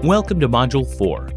Welcome to Module 4.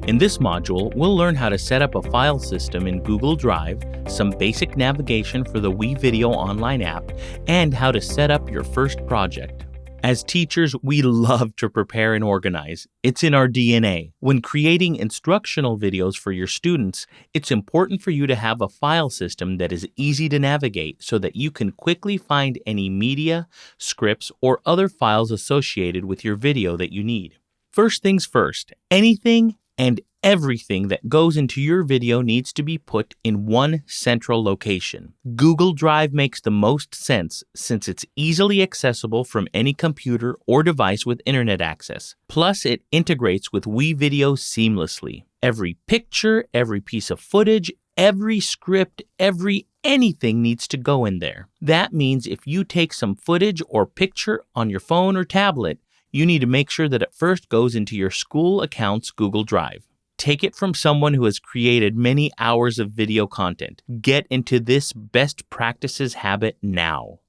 In this module, we'll learn how to set up a file system in Google Drive, some basic navigation for the WeVideo online app, and how to set up your first project. As teachers, we love to prepare and organize. It's in our DNA. When creating instructional videos for your students, it's important for you to have a file system that is easy to navigate so that you can quickly find any media, scripts, or other files associated with your video that you need. First things first, anything and everything that goes into your video needs to be put in one central location. Google Drive makes the most sense since it's easily accessible from any computer or device with internet access. Plus, it integrates with WeVideo seamlessly. Every picture, every piece of footage, every script, anything needs to go in there. That means if you take some footage or picture on your phone or tablet, you need to make sure that it first goes into your school account's Google Drive. Take it from someone who has created many hours of video content. Get into this best practices habit now.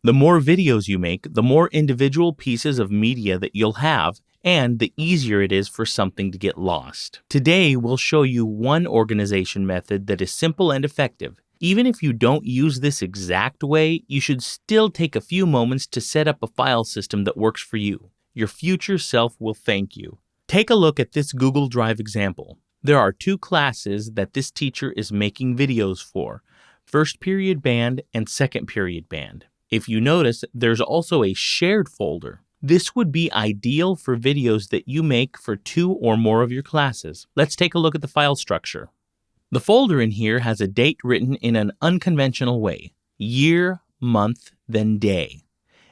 The more videos you make, the more individual pieces of media that you'll have, and the easier it is for something to get lost. Today, we'll show you one organization method that is simple and effective. Even if you don't use this exact way, you should still take a few moments to set up a file system that works for you. Your future self will thank you. Take a look at this Google Drive example. There are two classes that this teacher is making videos for, first period band and second period band. If you notice, there's also a shared folder. This would be ideal for videos that you make for two or more of your classes. Let's take a look at the file structure. The folder in here has a date written in an unconventional way, year, month, then day.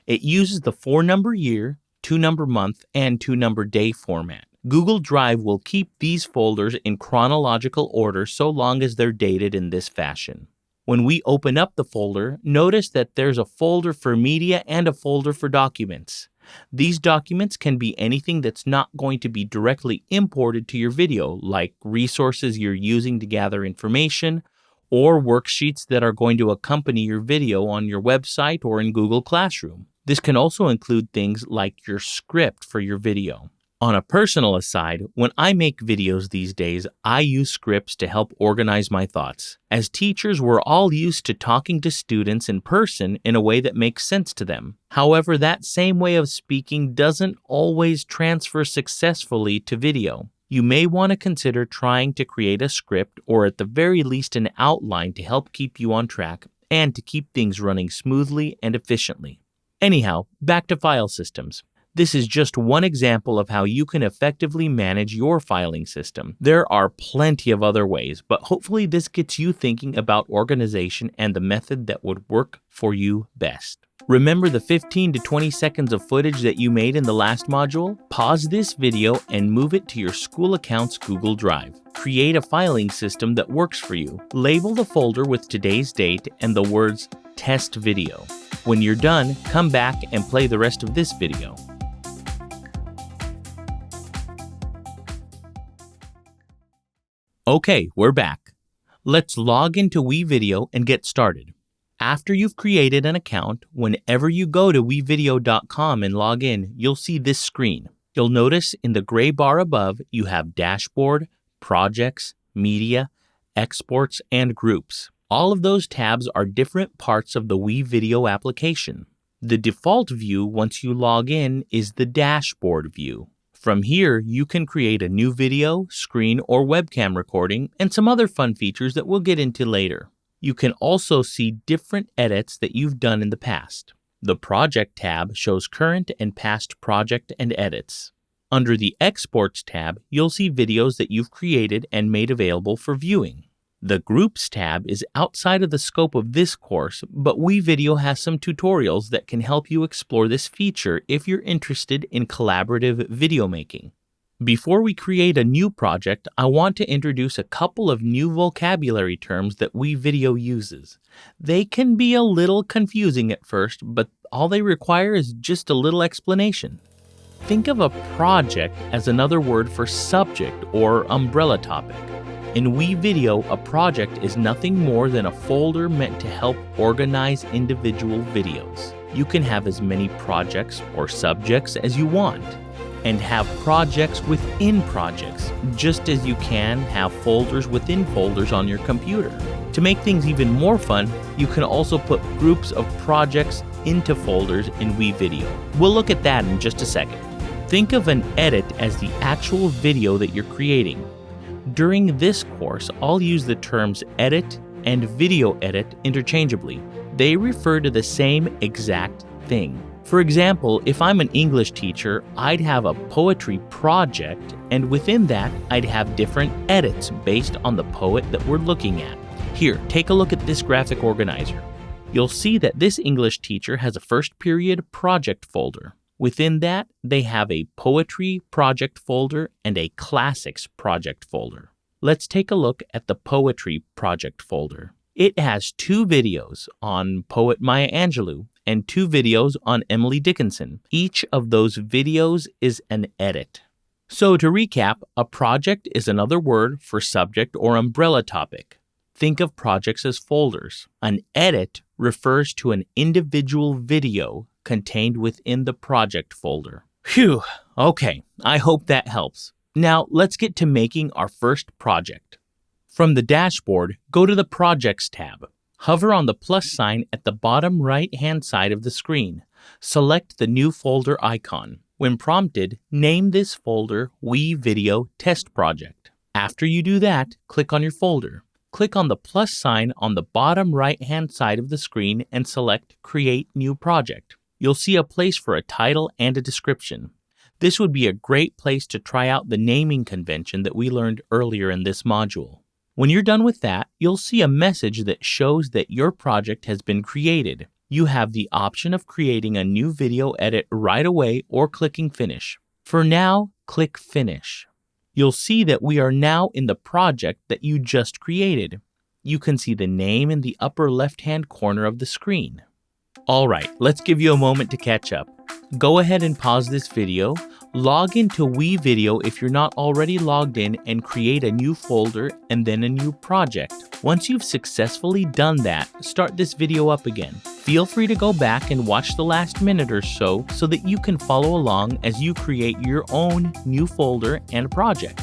It uses the 4-number year, 2-number month, and 2-number day format. Google Drive will keep these folders in chronological order so long as they're dated in this fashion. When we open up the folder, notice that there's a folder for media and a folder for documents. These documents can be anything that's not going to be directly imported to your video, like resources you're using to gather information, or worksheets that are going to accompany your video on your website or in Google Classroom. This can also include things like your script for your video. On a personal aside, when I make videos these days, I use scripts to help organize my thoughts. As teachers, we're all used to talking to students in person in a way that makes sense to them. However, that same way of speaking doesn't always transfer successfully to video. You may want to consider trying to create a script or at the very least an outline to help keep you on track and to keep things running smoothly and efficiently. Anyhow, back to file systems. This is just one example of how you can effectively manage your filing system. There are plenty of other ways, but hopefully this gets you thinking about organization and the method that would work for you best. Remember the 15 to 20 seconds of footage that you made in the last module? Pause this video and move it to your school account's Google Drive. Create a filing system that works for you. Label the folder with today's date and the words test video. When you're done, come back and play the rest of this video. Okay, we're back. Let's log into WeVideo and get started. After you've created an account, whenever you go to wevideo.com and log in, you'll see this screen. You'll notice in the gray bar above, you have Dashboard, Projects, Media, Exports, and Groups. All of those tabs are different parts of the WeVideo application. The default view once you log in is the Dashboard view. From here, you can create a new video, screen, or webcam recording, and some other fun features that we'll get into later. You can also see different edits that you've done in the past. The Project tab shows current and past project and edits. Under the Exports tab, you'll see videos that you've created and made available for viewing. The Groups tab is outside of the scope of this course, but WeVideo has some tutorials that can help you explore this feature if you're interested in collaborative video making. Before we create a new project, I want to introduce a couple of new vocabulary terms that WeVideo uses. They can be a little confusing at first, but all they require is just a little explanation. Think of a project as another word for subject or umbrella topic. In WeVideo, a project is nothing more than a folder meant to help organize individual videos. You can have as many projects or subjects as you want. and have projects within projects, just as you can have folders within folders on your computer. To make things even more fun, you can also put groups of projects into folders in WeVideo. We'll look at that in just a second. Think of an edit as the actual video that you're creating. During this course, I'll use the terms edit and video edit interchangeably. They refer to the same exact thing. For example, if I'm an English teacher, I'd have a poetry project, and within that, I'd have different edits based on the poet that we're looking at. Here, take a look at this graphic organizer. You'll see that this English teacher has a first period project folder. Within that, they have a poetry project folder and a classics project folder. Let's take a look at the poetry project folder. It has 2 videos on poet Maya Angelou and 2 videos on Emily Dickinson. Each of those videos is an edit. So to recap, a project is another word for subject or umbrella topic. Think of projects as folders. An edit refers to an individual video contained within the project folder. Phew, okay, I hope that helps. Now let's get to making our first project. From the dashboard, go to the Projects tab. Hover on the plus sign at the bottom right-hand side of the screen. Select the new folder icon. When prompted, name this folder WeVideo Test Project. After you do that, click on your folder. Click on the plus sign on the bottom right-hand side of the screen and select Create New Project. You'll see a place for a title and a description. This would be a great place to try out the naming convention that we learned earlier in this module. When you're done with that, you'll see a message that shows that your project has been created. You have the option of creating a new video edit right away or clicking Finish. For now, click Finish. You'll see that we are now in the project that you just created. You can see the name in the upper left-hand corner of the screen. All right, let's give you a moment to catch up. Go ahead and pause this video, log into WeVideo if you're not already logged in, and create a new folder and then a new project. Once you've successfully done that, start this video up again. Feel free to go back and watch the last minute or so that you can follow along as you create your own new folder and project.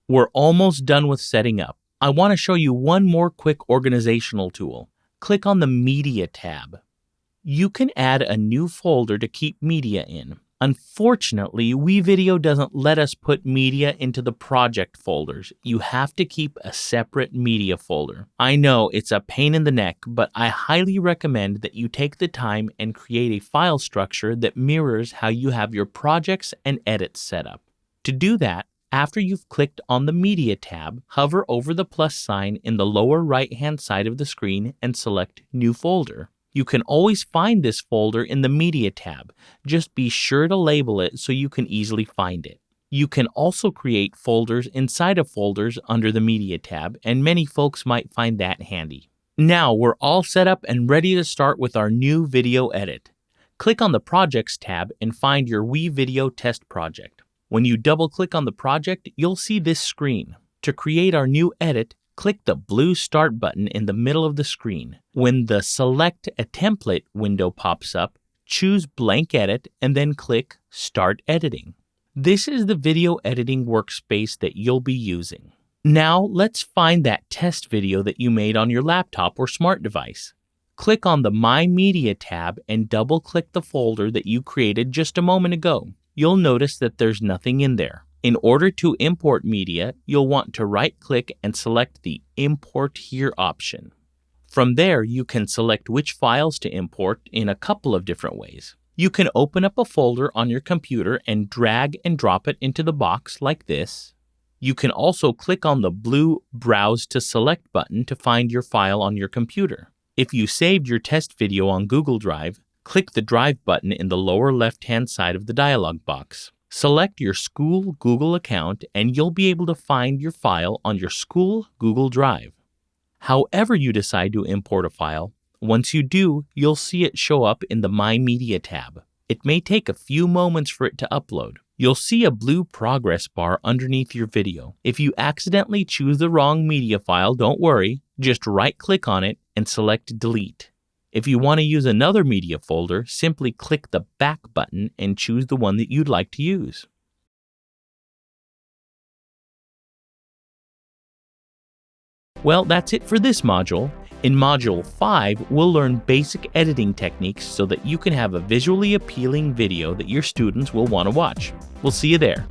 We're almost done with setting up. I want to show you one more quick organizational tool. Click on the Media tab. You can add a new folder to keep media in. Unfortunately, WeVideo doesn't let us put media into the project folders. You have to keep a separate media folder. I know it's a pain in the neck, but I highly recommend that you take the time and create a file structure that mirrors how you have your projects and edits set up. To do that, after you've clicked on the Media tab, hover over the plus sign in the lower right-hand side of the screen and select New Folder. You can always find this folder in the Media tab. Just be sure to label it so you can easily find it. You can also create folders inside of folders under the Media tab, and many folks might find that handy. Now we're all set up and ready to start with our new video edit. Click on the Projects tab and find your WeVideo test project. When you double-click on the project, you'll see this screen. To create our new edit, click the blue Start button in the middle of the screen. When the Select a Template window pops up, choose Blank Edit and then click Start Editing. This is the video editing workspace that you'll be using. Now let's find that test video that you made on your laptop or smart device. Click on the My Media tab and double-click the folder that you created just a moment ago. You'll notice that there's nothing in there. In order to import media, you'll want to right-click and select the Import Here option. From there, you can select which files to import in a couple of different ways. You can open up a folder on your computer and drag and drop it into the box like this. You can also click on the blue Browse to Select button to find your file on your computer. If you saved your test video on Google Drive, click the Drive button in the lower left-hand side of the dialog box. Select your school Google account and you'll be able to find your file on your school Google Drive. However you decide to import a file, once you do, you'll see it show up in the My Media tab. It may take a few moments for it to upload. You'll see a blue progress bar underneath your video. If you accidentally choose the wrong media file, don't worry. Just right-click on it and select Delete. If you want to use another media folder, simply click the Back button and choose the one that you'd like to use. Well, that's it for this module. In Module 5, we'll learn basic editing techniques so that you can have a visually appealing video that your students will want to watch. We'll see you there.